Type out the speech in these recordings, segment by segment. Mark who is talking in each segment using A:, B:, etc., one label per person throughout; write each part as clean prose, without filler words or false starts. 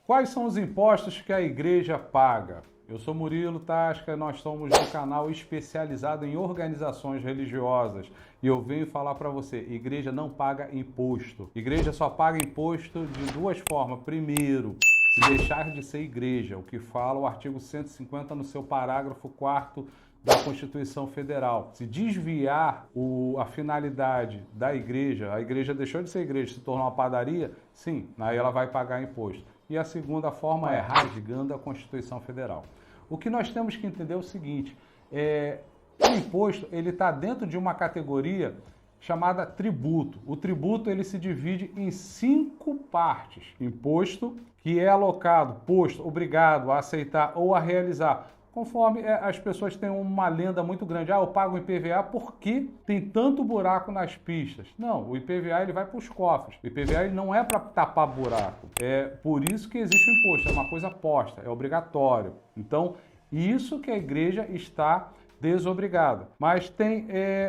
A: Quais são os impostos que a igreja paga? Eu sou Murilo Tasca e nós somos um canal especializado em organizações religiosas. E eu venho falar para você, igreja não paga imposto. Igreja só paga imposto de duas formas. Primeiro, se deixar de ser igreja, o que fala o artigo 150 no seu parágrafo 4º da Constituição Federal. Se desviar a finalidade da igreja, a igreja deixou de ser igreja, se tornou uma padaria, sim, aí ela vai pagar imposto. E a segunda forma é rasgando a Constituição Federal. O que nós temos que entender é o seguinte, o imposto ele está dentro de uma categoria chamada tributo. O tributo ele se divide em 5 partes. Imposto, que é alocado, posto, obrigado a aceitar ou a realizar, conforme as pessoas têm uma lenda muito grande. Eu pago o IPVA porque tem tanto buraco nas pistas. Não, o IPVA ele vai para os cofres. O IPVA ele não é para tapar buraco. É por isso que existe o imposto. É uma coisa posta, é obrigatório. Então, isso que a igreja está desobrigada. Mas tem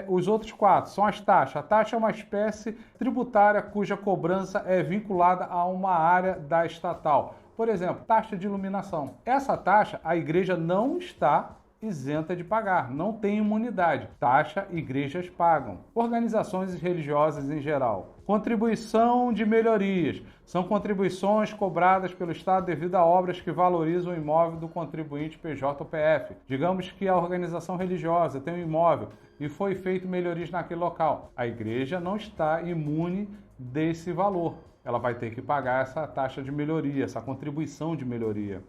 A: os outros 4, são as taxas. A taxa é uma espécie tributária cuja cobrança é vinculada a uma área da estatal. Por exemplo, taxa de iluminação. Essa taxa a igreja não está isenta de pagar, não tem imunidade. Taxa, igrejas pagam. Organizações religiosas em geral. Contribuição de melhorias. São contribuições cobradas pelo Estado devido a obras que valorizam o imóvel do contribuinte PJ ou PF. Digamos que a organização religiosa tem um imóvel e foi feito melhorias naquele local. A igreja não está imune desse valor. Ela vai ter que pagar essa taxa de melhoria, essa contribuição de melhoria.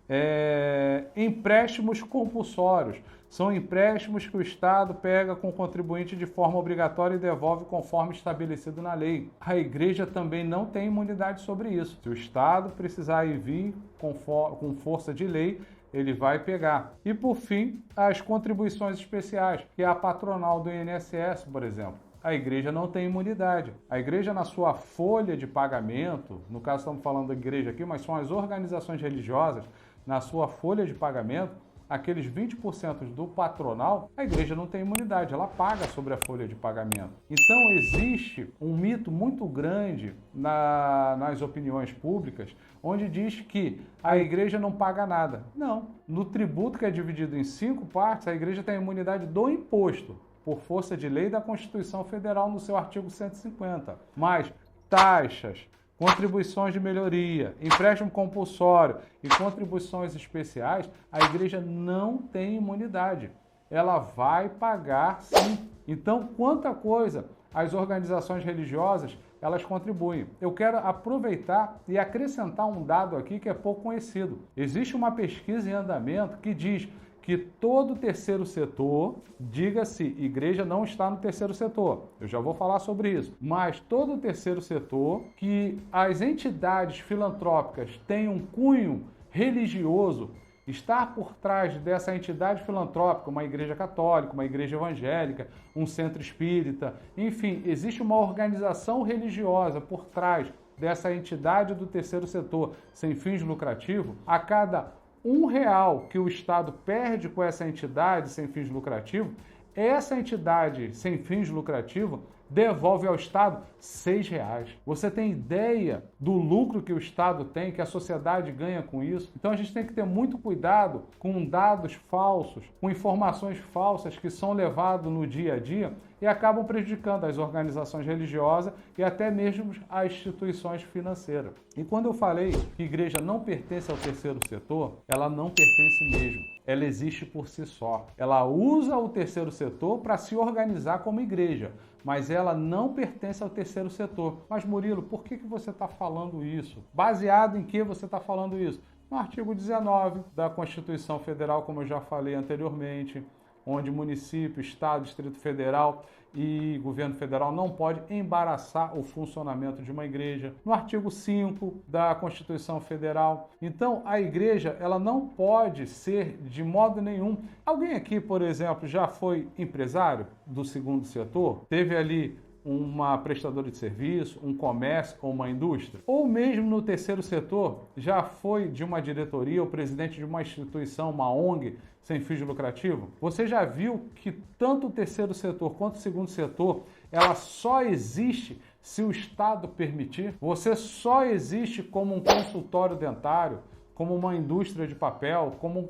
A: Empréstimos compulsórios. São empréstimos que o Estado pega com o contribuinte de forma obrigatória e devolve conforme estabelecido na lei. A igreja também não tem imunidade sobre isso. Se o Estado precisar ir vir com força de lei, ele vai pegar. E, por fim, as contribuições especiais, que é a patronal do INSS, por exemplo. A igreja não tem imunidade. A igreja, na sua folha de pagamento, no caso estamos falando da igreja aqui, mas são as organizações religiosas, na sua folha de pagamento, aqueles 20% do patronal, a igreja não tem imunidade, ela paga sobre a folha de pagamento. Então existe um mito muito grande nas opiniões públicas, onde diz que a igreja não paga nada. Não, no tributo que é dividido em 5 partes, a igreja tem a imunidade do imposto, por força de lei da Constituição Federal no seu artigo 150. Mas taxas, contribuições de melhoria, empréstimo compulsório e contribuições especiais, a igreja não tem imunidade. Ela vai pagar sim. Então, quanta coisa as organizações religiosas elas contribuem. Eu quero aproveitar e acrescentar um dado aqui que é pouco conhecido. Existe uma pesquisa em andamento que diz que todo o terceiro setor, diga-se, igreja não está no terceiro setor, eu já vou falar sobre isso, mas todo o terceiro setor, que as entidades filantrópicas têm um cunho religioso, estar por trás dessa entidade filantrópica, uma igreja católica, uma igreja evangélica, um centro espírita, enfim, existe uma organização religiosa por trás dessa entidade do terceiro setor sem fins lucrativos, a cada R$1 que o Estado perde com essa entidade sem fins lucrativos, essa entidade sem fins lucrativos devolve ao Estado R$6. Você tem ideia do lucro que o Estado tem, que a sociedade ganha com isso? Então a gente tem que ter muito cuidado com dados falsos, com informações falsas que são levadas no dia a dia e acabam prejudicando as organizações religiosas e até mesmo as instituições financeiras. E quando eu falei que a igreja não pertence ao terceiro setor, ela não pertence mesmo. Ela existe por si só. Ela usa o terceiro setor para se organizar como igreja, mas ela não pertence ao terceiro setor. Mas, Murilo, por que você está falando isso? Baseado em que você está falando isso? No artigo 19 da Constituição Federal, como eu já falei anteriormente, onde município, estado, Distrito Federal e governo federal não pode embaraçar o funcionamento de uma igreja. No artigo 5 da Constituição Federal. Então, a igreja ela não pode ser de modo nenhum. Alguém aqui, por exemplo, já foi empresário do segundo setor? Teve ali uma prestadora de serviço, um comércio ou uma indústria? Ou mesmo no terceiro setor, já foi de uma diretoria ou presidente de uma instituição, uma ONG, sem fins lucrativos? Você já viu que tanto o terceiro setor quanto o segundo setor, ela só existe se o Estado permitir? Você só existe como um consultório dentário, como uma indústria de papel, como um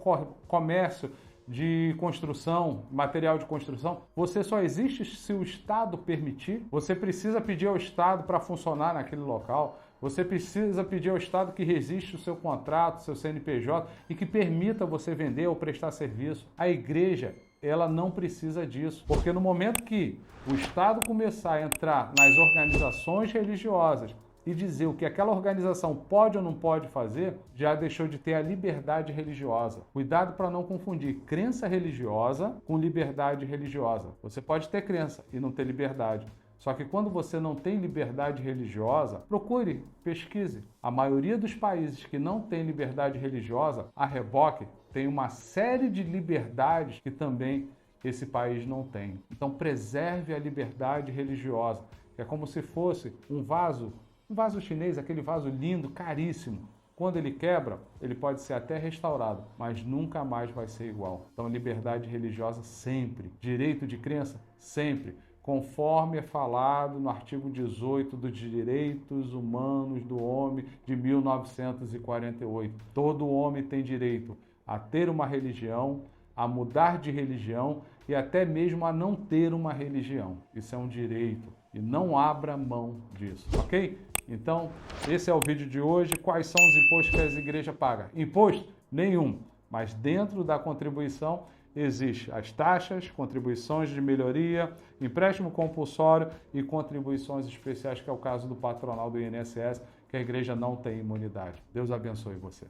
A: comércio de construção, material de construção, você só existe se o Estado permitir. Você precisa pedir ao Estado para funcionar naquele local. Você precisa pedir ao Estado que resiste o seu contrato, seu CNPJ e que permita você vender ou prestar serviço. A igreja, ela não precisa disso, porque no momento que o Estado começar a entrar nas organizações religiosas e dizer o que aquela organização pode ou não pode fazer, já deixou de ter a liberdade religiosa. Cuidado para não confundir crença religiosa com liberdade religiosa. Você pode ter crença e não ter liberdade. Só que quando você não tem liberdade religiosa, procure, pesquise. A maioria dos países que não tem liberdade religiosa, a reboque, tem uma série de liberdades que também esse país não tem. Então preserve a liberdade religiosa, que é como se fosse um vaso chinês, aquele vaso lindo, caríssimo. Quando ele quebra, ele pode ser até restaurado, mas nunca mais vai ser igual. Então liberdade religiosa sempre, direito de crença sempre, conforme é falado no artigo 18 dos Direitos Humanos do Homem de 1948. Todo homem tem direito a ter uma religião, a mudar de religião e até mesmo a não ter uma religião. Isso é um direito e não abra mão disso, ok? Então, esse é o vídeo de hoje. Quais são os impostos que as igrejas pagam? Imposto? Nenhum. Mas dentro da contribuição existem as taxas, contribuições de melhoria, empréstimo compulsório e contribuições especiais, que é o caso do patronal do INSS, que a igreja não tem imunidade. Deus abençoe você.